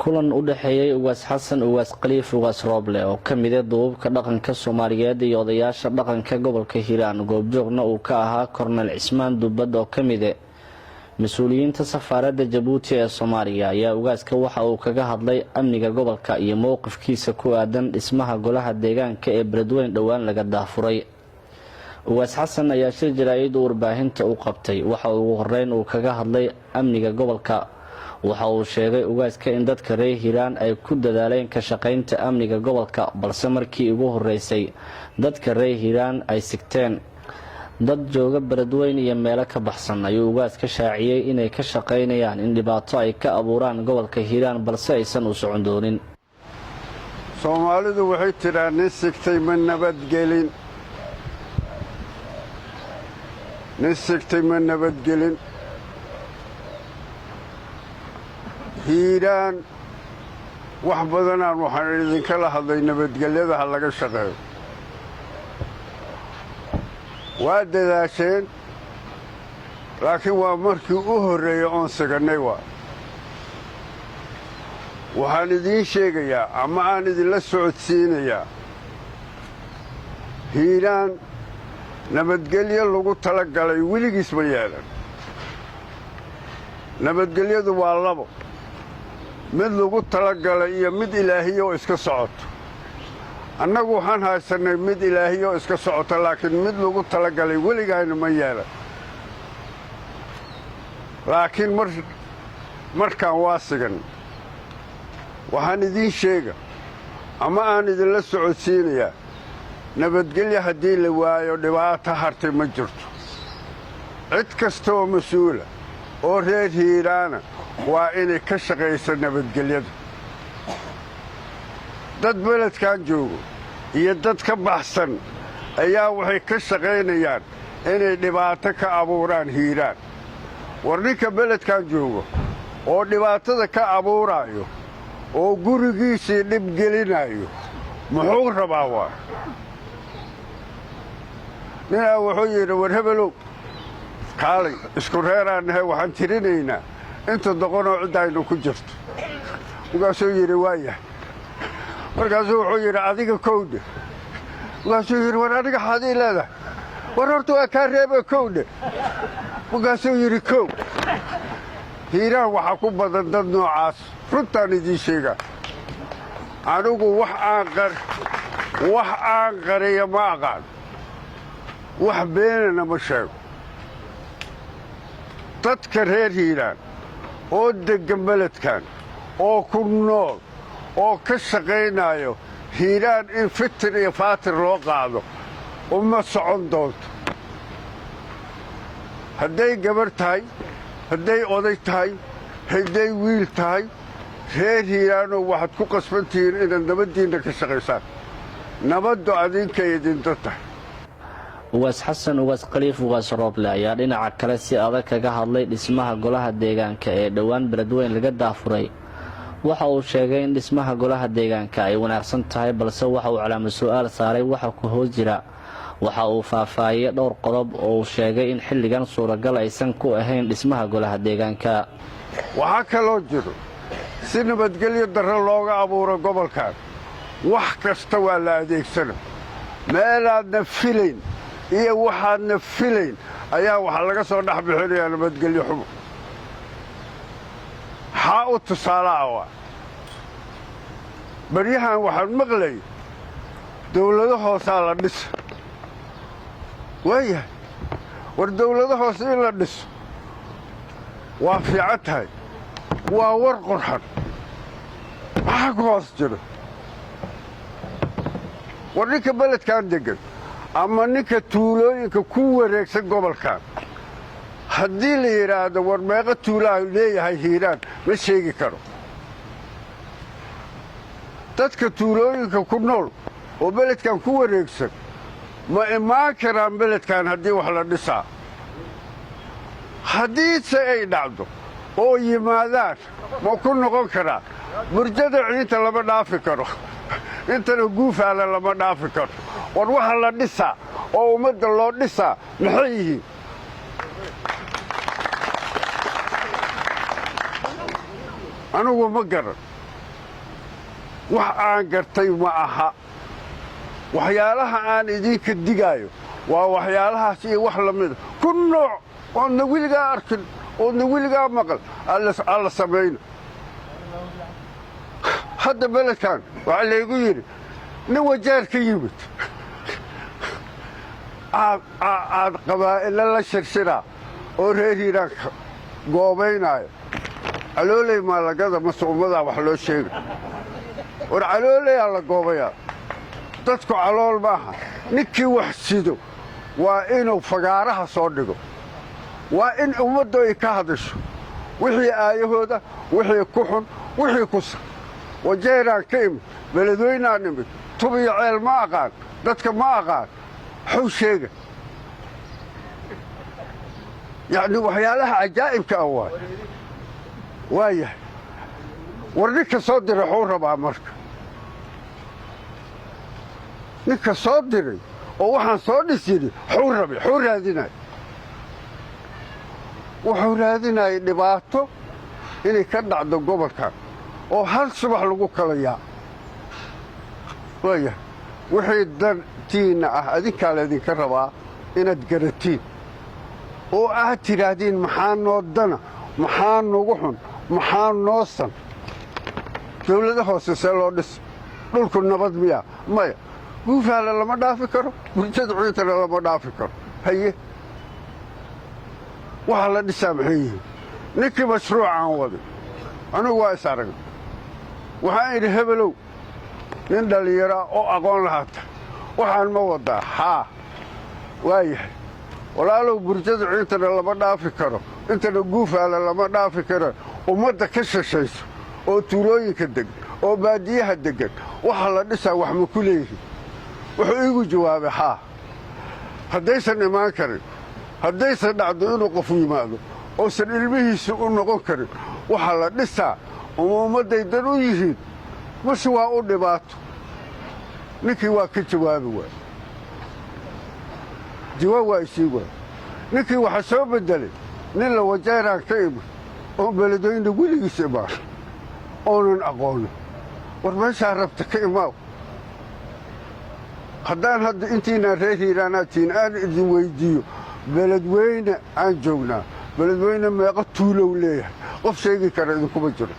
kulan u dhaxeeyay ugaas xasan ugaas khaliif ugaas rooble oo ka mid ah duubabka dhaqanka Soomaaliyeed iyo odayaasha dhaqanka gobolka Hiiraan goobjoogna uu ka ahaa Kornel Cismaan Dubad oo ka mid ah mas'uuliyiinta safaaradda Jabuuti ee Soomaaliya ayaa ugaaska waxa uu kaga hadlay amniga gobolka iyo mowqifkiisa ku aadan dhismaha golaha deegaanka ee Beledweyne dhawaan laga daafuray. ugaas xasan ayaa shir jaraa'id warbaahinta u qabtay waxa uu horeyn uu kaga hadlay amniga gobolka. waxa uu sheegay ugaaska in dadka reer Hiiraan ay ku dadaaleen ka shaqaynta amniga gobolka balse markii ugu horeysay dadka reer Hiiraan ay sigteen dad jooga Beledweyne iyo meelo ka baxsan ayuu ugaaska shaaciyay inay ka shaqaynayaan in dhibaato ay ka abuuraan gobolka Hiiraan balse aysan u socon doonin. Soomaalidu waxay tiraahdeen sigtay ma nabadgelin Hiiraan wax badanaan waxaan idinka la hadlay nabadgelyada ha laga shaqeeyo. waa dadaasheen laakiin waa markii u horreeyay oon siganay waxaan idiin sheegayaa ama aan idinla socodsiinayaa Hiiraan nabadgelyo lagu tala galay weligiis ma yeelan. nabadgelyadu waa labo, mid lagu tala galay iyo mid ilaahiyo iska socoto. annagu waxaan haysanay mid ilaahiyo iska socoto laakiin mid lagu tala galay weligayna ma yeelan. laakiin markaan waa sigan waxaan idiin sheega ama aan idinla socodsiinayaa nabadgelyo haddii la waayo dhibaato hartay ma jirto. cid kasta oo mas-uula oo reer Hiiraana waa inay ka shaqayso nabadgelyada. dad beledkan joogo iyo dad ka baxsan ayaa waxay ka shaqaynayaan inay dhibaato ka abuuraan Hiiraan. war ninka beledkan joogo oo dhibaatada ka abuuraayo oo gurigiisii dhib gelinayo muxuu rabaa waa ninaa wuxuu yidhi war hebelow kaalay isku reeraannahay waxaan tirinaynaa inta doqonoo ciddaynu ku jirto. markaasuu yidhi waayah. markaasuu wuxuu yidhi adiga kowdhe. markaasuu yidhi war adiga xadii leedahay war horta waa kaa reeba kowdhe. markaasuu yidhi kow. Hiiraan waxaa ku badan dad noocaas runtaan idiin sheegaa. anigu wax aan qariya ma aqaan, wax beenana ma sheego. dadka reer Hiiraan oo deggan beledkan oo ku nool oo ka shaqaynayo Hiiraan in fitir iyo faatir loo qaado uma socon doonto. hadday gabar tahay, hadday oday tahay, hadday wiil tahay, reer Hiiraanoo waxaad ku qasbantihiin inaad nabaddiinna ka shaqaysaan. nabaddu adinkay idinta tahay. ugaas xasan ugaas khaliif ugaas rooble ayaa dhinaca kale si adag kaga hadlay dhismaha golaha deegaanka ee dhawaan Beledweyne laga daafuray. waxa uu sheegay in dhismaha golaha deegaanka ay wanaagsan tahay balse waxa uu calaamad su'aal saaray waxa ku hoos jira. waxa uu faahfaahiyay dhowr qodob oo uu sheegay in xilligan suuragal aysan ku ahayn dhismaha golaha deegaanka. waxaa kaloo jiro si nabadgelyo darro looga abuuro gobolkan wax kasta waa la adeegsana. meelaadna filayn iyo waxaadna filayn ayaa waxaa laga soo dhex bixinayaa nabadgelyo xumo. maxaa u tusaalaha waa baryahan waxaan maqlay dawlado hoosaa la dhisa. waayahay war dawlado hoose in la dhiso waa fiican tahay, waa war qurxan. maxaa ku hoos jiro? war ninka beledkan deggan ama ninka tuulooyinka ku wareegsan gobolkan haddii la yidhaahdo war meeqa tuulaha leeyahay Hiiraan ma sheegi karo. dadka tuulooyinka ku nool oo beledkan ku wareegsan ma imaan karaan beledkan haddii wax la dhisaa. haddiise ay dhacdo oo yimaadaan ma ku noqon karaan. burjada ciinta lama dhaafi karo, intana guufaala lama dhaafi karo. war waxa la dhisaa oo ummadda loo dhisaa maxay yihiin? anigu ma garan wax aan gartay ma aha waxyaalaha aan idinka digaayo waa waxyaalahaas iyo wax la mida ku nooc oodna weligaa arkin oodna weligaa maqal alla samayna hadda beledkan waxaa laygu yidhi nin wajeer ka yimid aad qabaa'ilo la shirshiraa oo reer hiiraanka goobaynaayo calooley maalagada mase ummadaa wax loo sheega war calooleyaa la goobayaa dadku calool maaha ninkii wax sido waa inuu fagaaraha soo dhigo waa in ummaddu ay ka hadasho wixii aayahooda wixii ku xun wixii ku san wajeeraan ka imid beledweynaan imid tub iyo ceel ma aqaan dadka ma aqaan xuu sheega yacni waxyaalaha cajaa'ibka ah waa yahay war ninka soo diray xuu rabaa marka ninka soo diray oo waxaan soo dhis yidhi xuu rabi xuu raadinaya wuxuu raadinayay dhibaato inay ka dhacdo gobolkan oo hal subax lagu kala yaa waayahay wixii dantiinna ah adinkaa laydinka rabaa inaad garatiin oo aad tidhaahdiin maxaa noo dana maxaa nagu xun maxaa noo san dawlada hoose see loo dhis dhulku nabad miyaa maya guufaala lama dhaafi karo burjada ciintana lama dhaafi karo haye waxaa la dhisaa maxay yihiin ninkii mashruucaan waday anigu waa is aragna waxaan idhi hebelow nin dhallinyaraa oo aqoon lahaata waxaan ma wadaa haa waa yahay walaalow burjada ciintana lama dhaafi karo intana guufaala lama dhaafi karo ummadda ka shashayso oo tuulooyinka deggan oo baadiyaha deggan waxaa la dhisaa wax ma ku leeyihin wuxuu iigu jawaabay haa haddaysan imaan karin haddaysan dhacdo inuu qofu yimaado oosan ilmihiisa u noqon karin waxaa la dhisaa uma ummadday dan u yihiin mase waa u dhibaato ninkii waa ka jawaabi waay jawaab waa isii waay ninkii waxaa soo beddelay nin la wajeeraan ka imid oo beledweyne weligiis imaan oonan aqoonin war meeshaa rabta ka imaaw haddaan hadda intiinaan reer hiiraanaatiin aan idin weyddiiyo beledweyne aan joognaa beledweyne meeqa tuulow leeyahay qof sheegi kara idinkuma jiro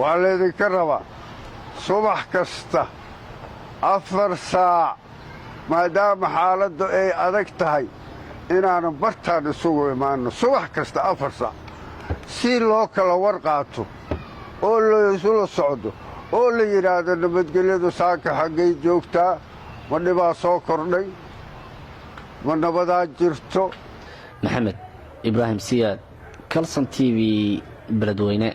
waa laydinka rabaa subax kasta 4 saac maadaama xaaladdu ay adag tahay inaanan bartaan isugu imaanno subax kasta 4 saac si loo kala war qaato oo laysula socdo oo la yidhaahdo nabadgelyadu saaka xaggay joogtaa ma dhibaa soo kordhay ma nabadaa jirto maxamed ibraahim siyaad kalson t v beledweyne